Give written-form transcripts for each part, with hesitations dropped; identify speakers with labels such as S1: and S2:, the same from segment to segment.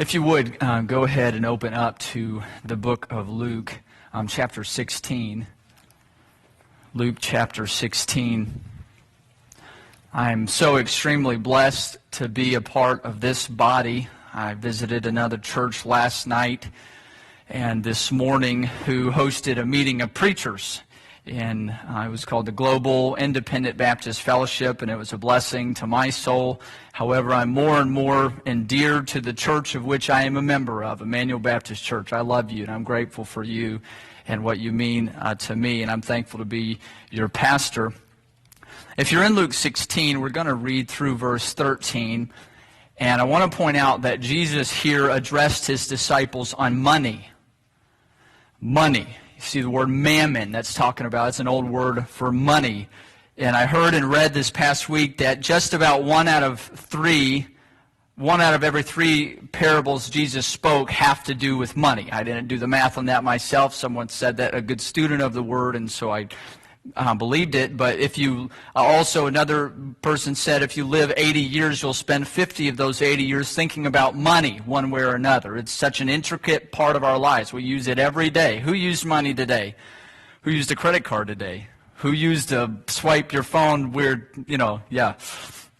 S1: If you would, go ahead and open up to the book of Luke, chapter 16. Luke chapter 16. I'm so extremely blessed to be a part of this body. I visited another church last night and this morning who hosted a meeting of preachers. And it was called the Global Independent Baptist Fellowship, and it was a blessing to my soul. However, I'm more and more endeared to the church of which I am a member of, Emmanuel Baptist Church. I love you, and I'm grateful for you and what you mean to me, and I'm thankful to be your pastor. If you're in Luke 16, we're going to read through verse 13, and I want to point out that Jesus here addressed his disciples on money. Money. You see the word mammon that's talking about. It's an old word for money. And I heard and read this past week that just about one out of every three parables Jesus spoke have to do with money. I didn't do the math on that myself. Someone said that, a good student of the word, and so I believed it. But if you also, another person said, if you live 80 years, you'll spend 50 of those 80 years thinking about money one way or another. It's such an intricate part of our lives. We use it every day. Who used money today? Who used a credit card today? Who used a swipe your phone weird, yeah.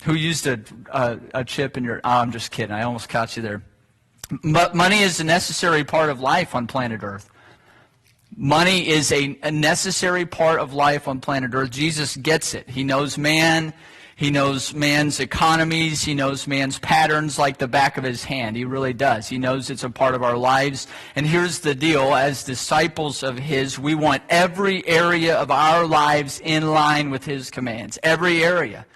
S1: Who used a chip in your, I'm just kidding. I almost caught you there. But money is a necessary part of life on planet Earth. Money is a necessary part of life on planet Earth. Jesus gets it. He knows man. He knows man's economies. He knows man's patterns like the back of his hand. He really does. He knows it's a part of our lives. And here's the deal. As disciples of his, we want every area of our lives in line with his commands. Every area.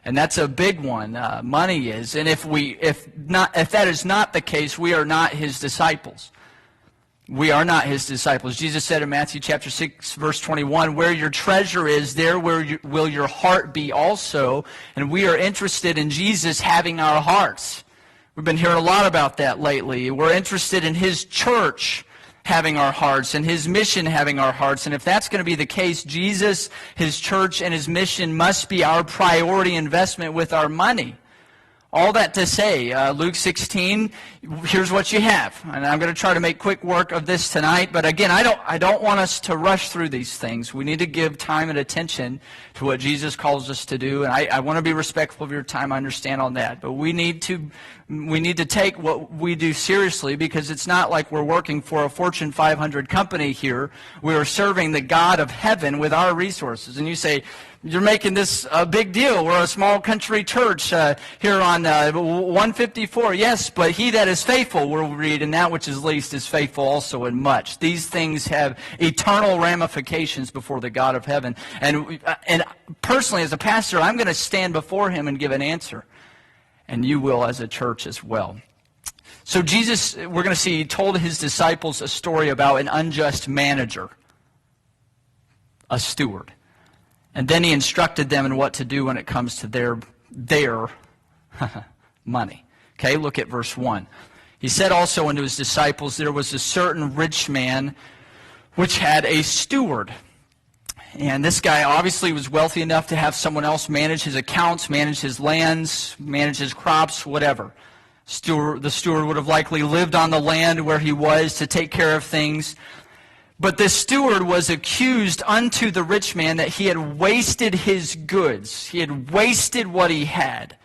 S1: And that's a big one. Money is. And if that is not the case, we are not his disciples. We are not his disciples. Jesus said in Matthew chapter 6, verse 21, where your treasure is, there will your heart be also. And we are interested in Jesus having our hearts. We've been hearing a lot about that lately. We're interested in his church having our hearts and his mission having our hearts. And if that's going to be the case, Jesus, his church, and his mission must be our priority investment with our money. All that to say, Luke 16, here's what you have. And I'm going to try to make quick work of this tonight. But again, I don't want us to rush through these things. We need to give time and attention to what Jesus calls us to do. And I want to be respectful of your time. I understand on that. But we need to take what we do seriously, because it's not like we're working for a Fortune 500 company here. We are serving the God of heaven with our resources. And you say, you're making this a big deal. We're a small country church here on 154. Yes, but he that is faithful, we'll read, and that which is least is faithful also in much. These things have eternal ramifications before the God of heaven. And personally, as a pastor, I'm going to stand before him and give an answer. And you will as a church as well. So Jesus, we're going to see, he told his disciples a story about an unjust manager, a steward. And then he instructed them in what to do when it comes to their money. Okay, look at verse 1. He said also unto his disciples, there was a certain rich man which had a steward. And this guy obviously was wealthy enough to have someone else manage his accounts, manage his lands, manage his crops, whatever. The steward would have likely lived on the land where he was to take care of things. But this steward was accused unto the rich man that he had wasted his goods. He had wasted what he had.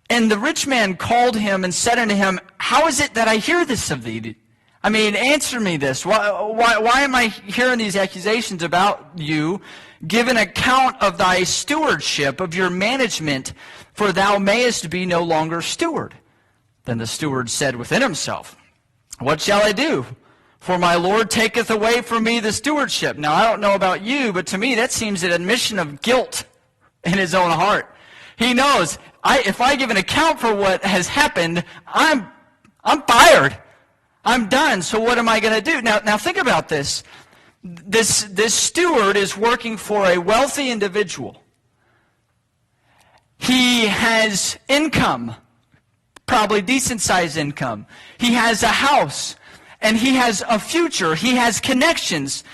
S1: And the rich man called him and said unto him, how is it that I hear this of thee? I mean, answer me this. Why am I hearing these accusations about you? Give an account of thy stewardship, of your management, for thou mayest be no longer steward. Then the steward said within himself, what shall I do? For my Lord taketh away from me the stewardship. Now, I don't know about you, but to me that seems an admission of guilt in his own heart. He knows, if I give an account for what has happened, I'm fired. I'm done. So what am I going to do? Now think about this. This steward is working for a wealthy individual. He has income, probably decent-sized income. He has a house. And he has a future. He has connections.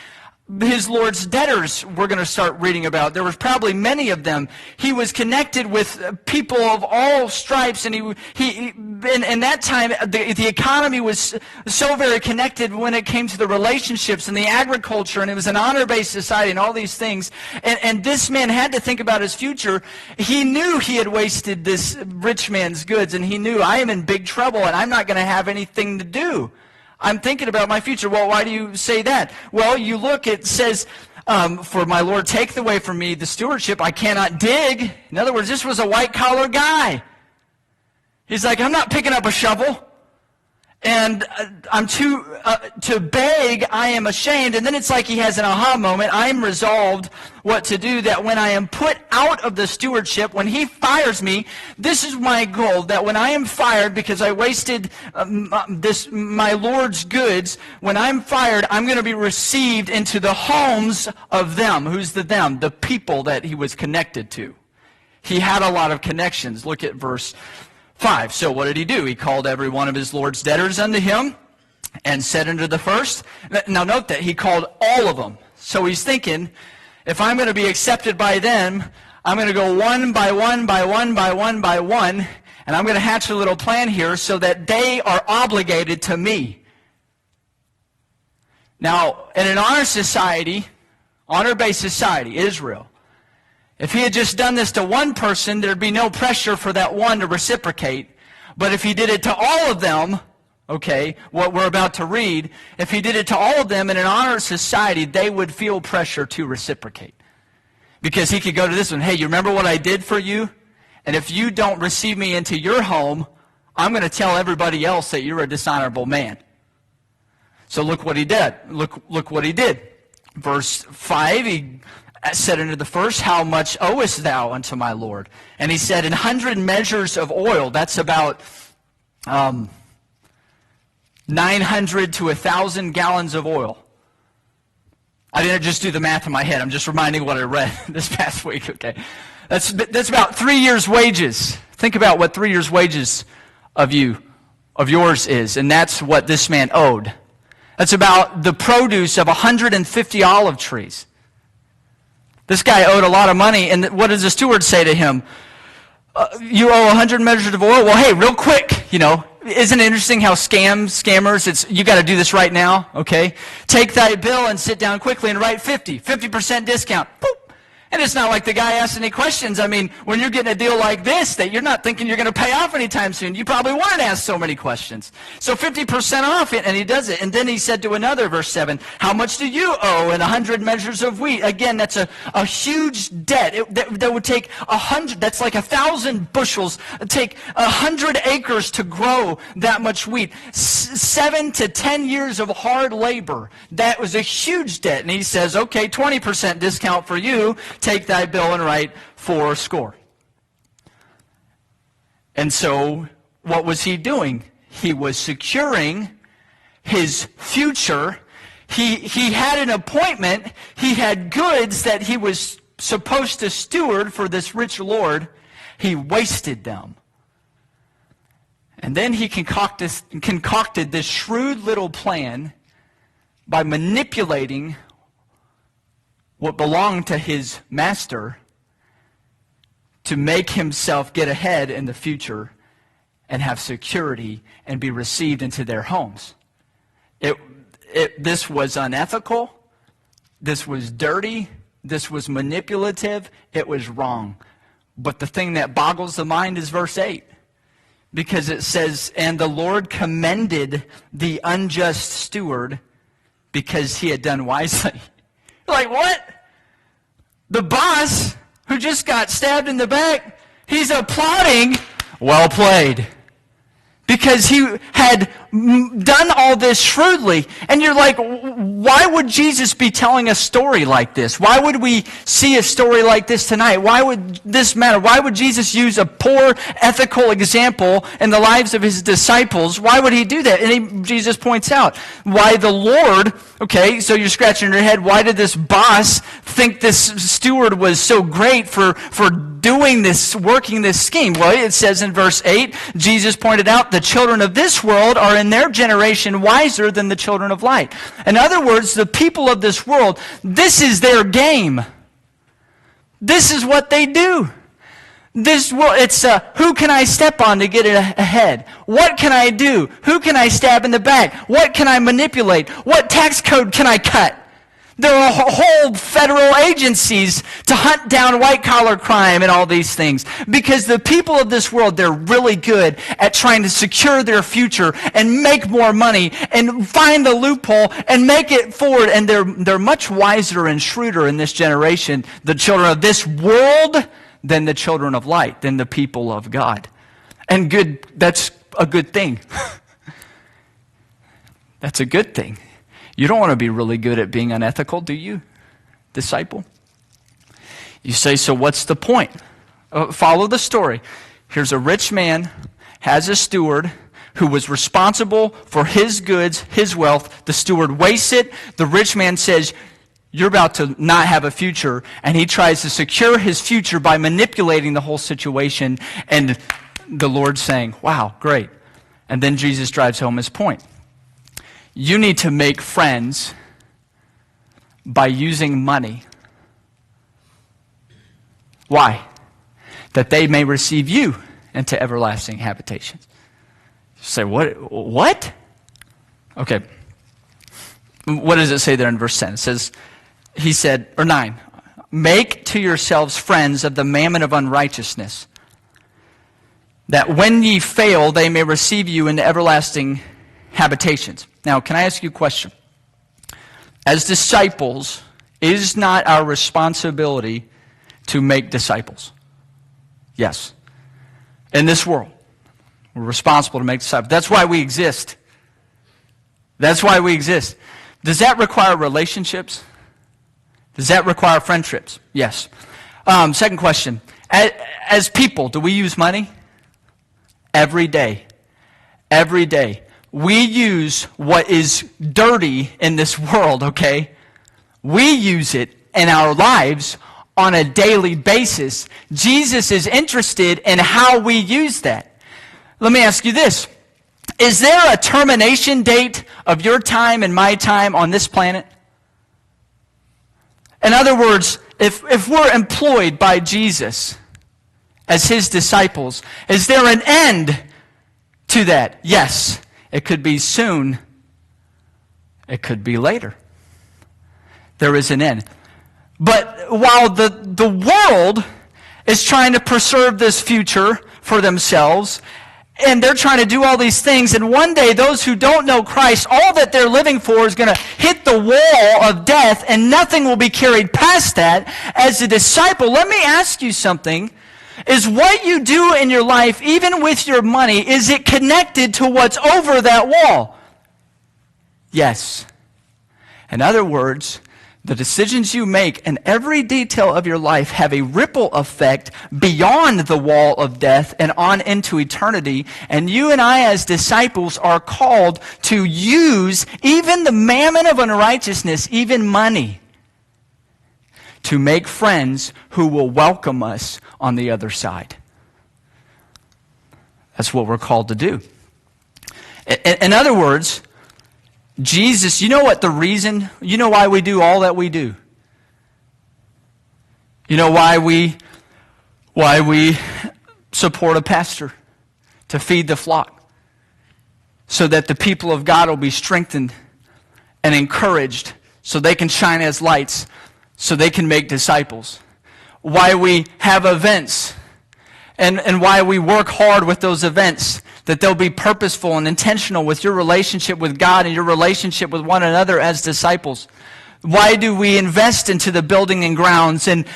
S1: his Lord's debtors we're going to start reading about. There was probably many of them. He was connected with people of all stripes, and in that time, the economy was so very connected when it came to the relationships and the agriculture, and it was an honor-based society and all these things. And this man had to think about his future. He knew he had wasted this rich man's goods, and he knew, I am in big trouble, and I'm not going to have anything to do. I'm thinking about my future. Well, why do you say that? Well, you look, it says, for my Lord, take away from me the stewardship. I cannot dig. In other words, this was a white-collar guy. He's like, I'm not picking up a shovel. And I'm to beg, I am ashamed. And then it's like he has an aha moment. I'm resolved what to do, that when I am put out of the stewardship, when he fires me, this is my goal, that when I am fired because I wasted my Lord's goods, when I'm fired, I'm going to be received into the homes of them. Who's the them? The people that he was connected to. He had a lot of connections. Look at verse 5. So what did he do? He called every one of his Lord's debtors unto him and said unto the first. Now note that he called all of them. So he's thinking, if I'm going to be accepted by them, I'm going to go one by one by one by one by one, and I'm going to hatch a little plan here so that they are obligated to me. Now, in an honor society, honor-based society, Israel, if he had just done this to one person, there'd be no pressure for that one to reciprocate. But if he did it to all of them, okay, what we're about to read, if he did it to all of them in an honor society, they would feel pressure to reciprocate. Because he could go to this one, hey, you remember what I did for you? And if you don't receive me into your home, I'm going to tell everybody else that you're a dishonorable man. So look what he did. Look what he did. Verse 5, he said unto the first, how much owest thou unto my Lord? And he said, 100 measures of oil. That's about 900 to 1,000 gallons of oil. I didn't just do the math in my head. I'm just reminding what I read this past week. Okay, that's about 3 years' wages. Think about what 3 years' wages of yours is, and that's what this man owed. That's about the produce of 150 olive trees. This guy owed a lot of money, and what does the steward say to him? You owe 100 measures of oil? Well, hey, real quick, isn't it interesting how scammers, it's, you got to do this right now, okay? Take thy bill and sit down quickly and write 50% discount. Boop. And it's not like the guy asked any questions. I mean, when you're getting a deal like this that you're not thinking you're going to pay off anytime soon, you probably weren't asked so many questions. So 50% off it, and he does it. And then he said to another, verse 7, how much do you owe? And 100 measures of wheat. Again, that's a huge debt. That would take 100, that's like 1,000 bushels. It'd take 100 acres to grow that much wheat. 7 to 10 years of hard labor. That was a huge debt. And he says, okay, 20% discount for you. Take thy bill and write 40. And so, what was he doing? He was securing his future. He had an appointment. He had goods that he was supposed to steward for this rich lord. He wasted them. And then he concocted this shrewd little plan by manipulating what belonged to his master to make himself get ahead in the future and have security and be received into their homes. This was unethical. This was dirty. This was manipulative. It was wrong. But the thing that boggles the mind is verse 8. Because it says, and the Lord commended the unjust steward because he had done wisely. Like, what? The boss who just got stabbed in the back, he's applauding, well played. Because he had done all this shrewdly. And you're like, why would Jesus be telling a story like this? Why would we see a story like this tonight? Why would this matter? Why would Jesus use a poor ethical example in the lives of his disciples? Why would he do that? And Jesus points out why the Lord, okay, so you're scratching your head, why did this boss think this steward was so great for doing this, working this scheme? Well, it says in verse 8, Jesus pointed out, the children of this world are in their generation wiser than the children of light. In other words, the people of this world, this is their game. This is what they do. This world, it's who can I step on to get it ahead? What can I do? Who can I stab in the back? What can I manipulate? What tax code can I cut? There are whole federal agencies to hunt down white-collar crime and all these things. Because the people of this world, they're really good at trying to secure their future and make more money and find the loophole and make it forward. And they're much wiser and shrewder in this generation, the children of this world, than the children of light, than the people of God. And good, that's a good thing. That's a good thing. You don't want to be really good at being unethical, do you, disciple? You say, so what's the point? Follow the story. Here's a rich man, has a steward who was responsible for his goods, his wealth. The steward wastes it. The rich man says, you're about to not have a future. And he tries to secure his future by manipulating the whole situation. And the Lord's saying, wow, great. And then Jesus drives home his point. You need to make friends by using money. Why? That they may receive you into everlasting habitations. You say, what? Okay. What does it say there in verse 10? It says, he said, or 9, make to yourselves friends of the mammon of unrighteousness, that when ye fail, they may receive you into everlasting habitations. Now, can I ask you a question? As disciples, is not our responsibility to make disciples? Yes. In this world, we're responsible to make disciples. That's why we exist. That's why we exist. Does that require relationships? Does that require friendships? Yes. Second question. As people, do we use money? Every day. Every day. We use what is dirty in this world, okay? We use it in our lives on a daily basis. Jesus is interested in how we use that. Let me ask you this. Is there a termination date of your time and my time on this planet? In other words, if we're employed by Jesus as his disciples, is there an end to that? Yes. It could be soon. It could be later. There is an end. But while the world is trying to preserve this future for themselves, and they're trying to do all these things, and one day those who don't know Christ, all that they're living for is going to hit the wall of death, and nothing will be carried past that. As a disciple, let me ask you something. Is what you do in your life, even with your money, is it connected to what's over that wall? Yes. In other words, the decisions you make in every detail of your life have a ripple effect beyond the wall of death and on into eternity. And you and I as disciples are called to use even the mammon of unrighteousness, even money, to make friends who will welcome us on the other side. That's what we're called to do. In other words, Jesus, you know what the reason, you know why we do all that we do? You know why we support a pastor? To feed the flock. So that the people of God will be strengthened and encouraged so they can shine as lights, so they can make disciples. Why we have events and why we work hard with those events, that they'll be purposeful and intentional with your relationship with God and your relationship with one another as disciples. Why do we invest into the building and grounds and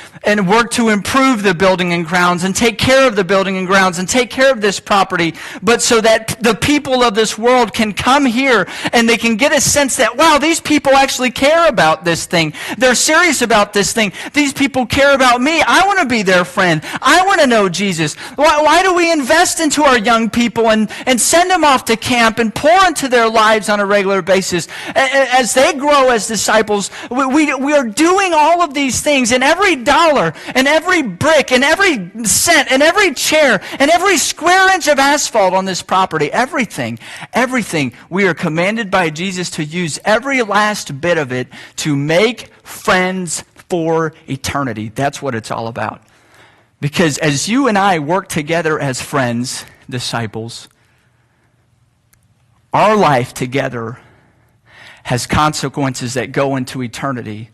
S1: work to improve the building and grounds and take care of the building and grounds and take care of this property, but so that the people of this world can come here and they can get a sense that, wow, these people actually care about this thing. They're serious about this thing. These people care about me. I want to be their friend. I want to know Jesus. Why do we invest into our young people and send them off to camp and pour into their lives on a regular basis? As they grow as disciples, We are doing all of these things, and every dollar, and every brick, and every cent, and every chair, and every square inch of asphalt on this property, everything, we are commanded by Jesus to use every last bit of it to make friends for eternity. That's what it's all about. Because as you and I work together as friends, disciples, our life together has consequences that go into eternity.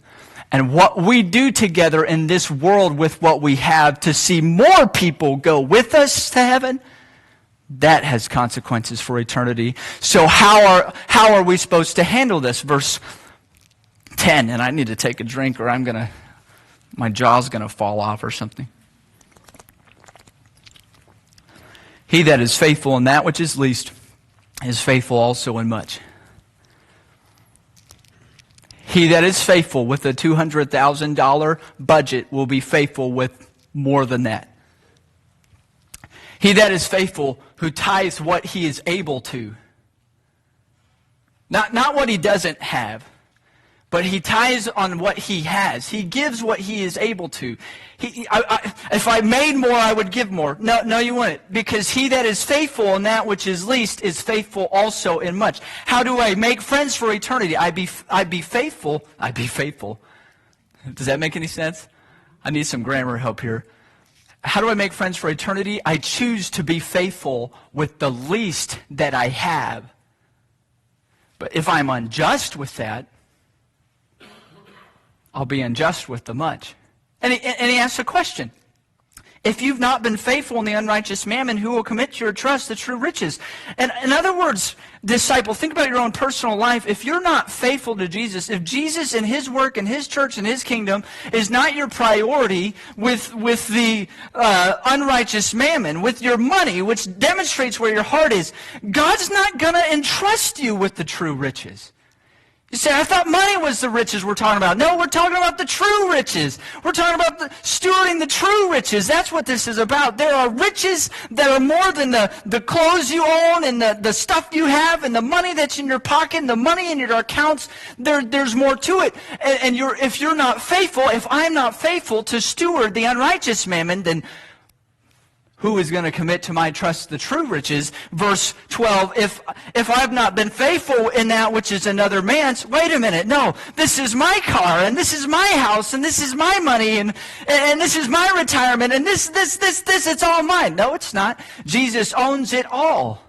S1: And what we do together in this world with what we have to see more people go with us to heaven, that has consequences for eternity. So how are we supposed to handle this? Verse 10, and I need to take a drink or my jaw's going to fall off or something. He that is faithful in that which is least is faithful also in much. He that is faithful with a $200,000 budget will be faithful with more than that. He that is faithful who tithes what he is able to. Not what he doesn't have, but he tithes on what he has. He gives what he is able to. If I made more, I would give more. No, you wouldn't. Because he that is faithful in that which is least is faithful also in much. How do I make friends for eternity? I be faithful. Does that make any sense? I need some grammar help here. How do I make friends for eternity? I choose to be faithful with the least that I have. But if I'm unjust with that, I'll be unjust with the much. And he asks a question. If you've not been faithful in the unrighteous mammon, who will commit to your trust the true riches? And in other words, disciple, think about your own personal life. If you're not faithful to Jesus, if Jesus and his work and his church and his kingdom is not your priority with the unrighteous mammon, with your money, which demonstrates where your heart is, God's not going to entrust you with the true riches. You say, I thought money was the riches we're talking about. No, we're talking about the true riches. We're talking about stewarding the true riches. That's what this is about. There are riches that are more than the clothes you own and the stuff you have and the money that's in your pocket and the money in your accounts. There's more to it. And if you're not faithful, if I'm not faithful to steward the unrighteous mammon, then who is going to commit to my trust the true riches? Verse 12, if I've not been faithful in that which is another man's, wait a minute, no, this is my car, and this is my house, and this is my money, and this is my retirement, and this, it's all mine. No, it's not. Jesus owns it all.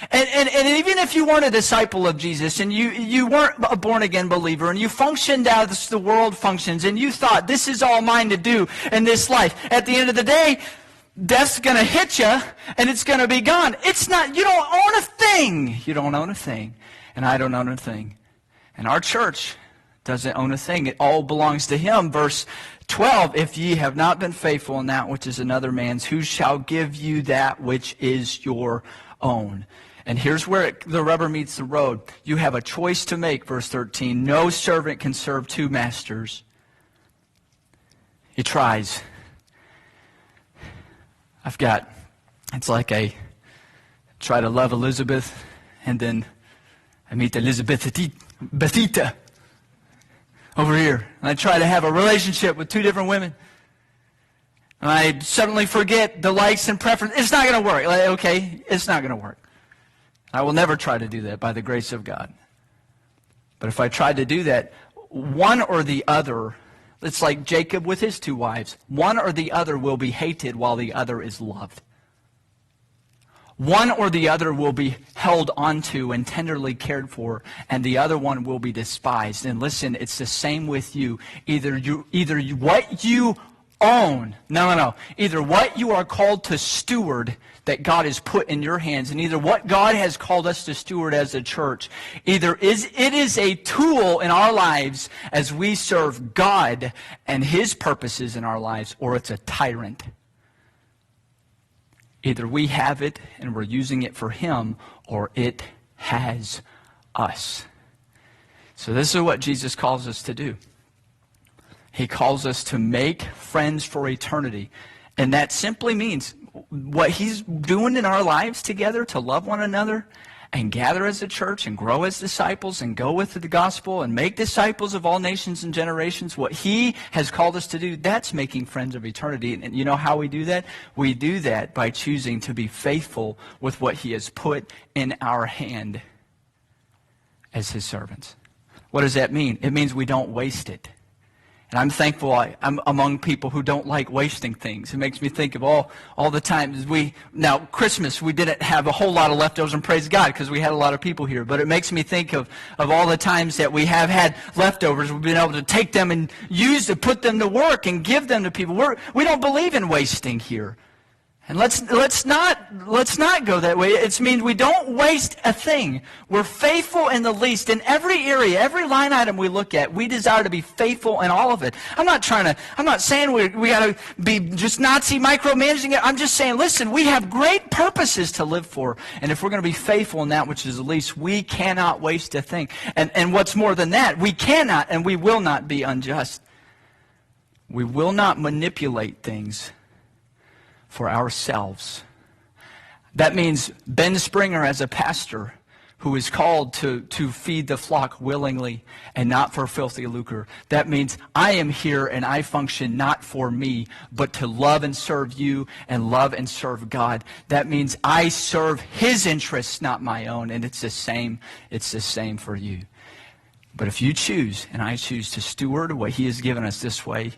S1: And even if you weren't a disciple of Jesus, and you weren't a born-again believer, and you functioned as the world functions, and you thought, this is all mine to do in this life, at the end of the day, death's going to hit you, and it's going to be gone. It's not, you don't own a thing. You don't own a thing, and I don't own a thing. And our church doesn't own a thing. It all belongs to him. Verse 12, if ye have not been faithful in that which is another man's, who shall give you that which is your own? And here's where the rubber meets the road. You have a choice to make, verse 13. No servant can serve two masters. He tries. It's like I try to love Elizabeth, and then I meet Elizabethita over here. And I try to have a relationship with two different women. And I suddenly forget the likes and preferences. It's not going to work. Okay, it's not going to work. I will never try to do that by the grace of God. But if I tried to do that, one or the other, it's like Jacob with his two wives. One or the other will be hated while the other is loved. One or the other will be held onto and tenderly cared for, and the other one will be despised. And listen, it's the same with you. Either what you own, either what you are called to steward that God has put in your hands, and either what God has called us to steward as a church, it is a tool in our lives as we serve God and his purposes in our lives, or it's a tyrant. Either we have it and we're using it for him, or it has us. So this is what Jesus calls us to do. He calls us to make friends for eternity. And that simply means what he's doing in our lives together to love one another and gather as a church and grow as disciples and go with the gospel and make disciples of all nations and generations, what he has called us to do, that's making friends of eternity. And you know how we do that? We do that by choosing to be faithful with what he has put in our hand as his servants. What does that mean? It means we don't waste it. And I'm thankful I'm among people who don't like wasting things. It makes me think of all the times now Christmas, we didn't have a whole lot of leftovers, and praise God, because we had a lot of people here. But it makes me think of all the times that we have had leftovers. We've been able to take them and put them to work and give them to people. We don't believe in wasting here. And let's not go that way. It means we don't waste a thing. We're faithful in the least. In every area, every line item we look at, we desire to be faithful in all of it. I'm not saying we got to be just Nazi micromanaging it. I'm just saying, listen, we have great purposes to live for. And if we're going to be faithful in that which is the least, we cannot waste a thing. And what's more than that, we cannot and we will not be unjust. We will not manipulate things for ourselves. That means Ben Springer, as a pastor who is called to feed the flock willingly and not for filthy lucre. That means I am here and I function not for me, but to love and serve you and love and serve God. That means I serve his interests, not my own, and it's the same for you. But if you choose, and I choose to steward what he has given us this way,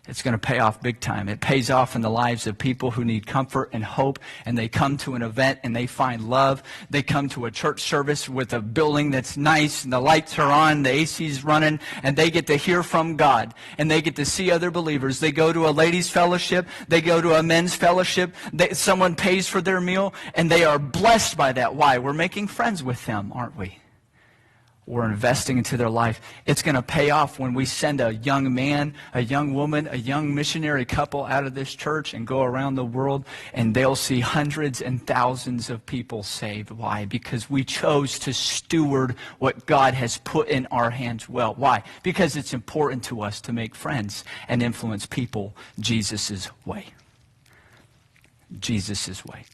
S1: it's going to pay off big time. It pays off in the lives of people who need comfort and hope, and they come to an event and they find love. They come to a church service with a building that's nice and the lights are on, the AC's running, and they get to hear from God, and they get to see other believers. They go to a ladies' fellowship. They go to a men's fellowship. Someone pays for their meal, and they are blessed by that. Why? We're making friends with them, aren't we? We're investing into their life. It's going to pay off when we send a young man, a young woman, a young missionary couple out of this church and go around the world, and they'll see hundreds and thousands of people saved. Why? Because we chose to steward what God has put in our hands well. Why? Because it's important to us to make friends and influence people Jesus' way. Jesus' way.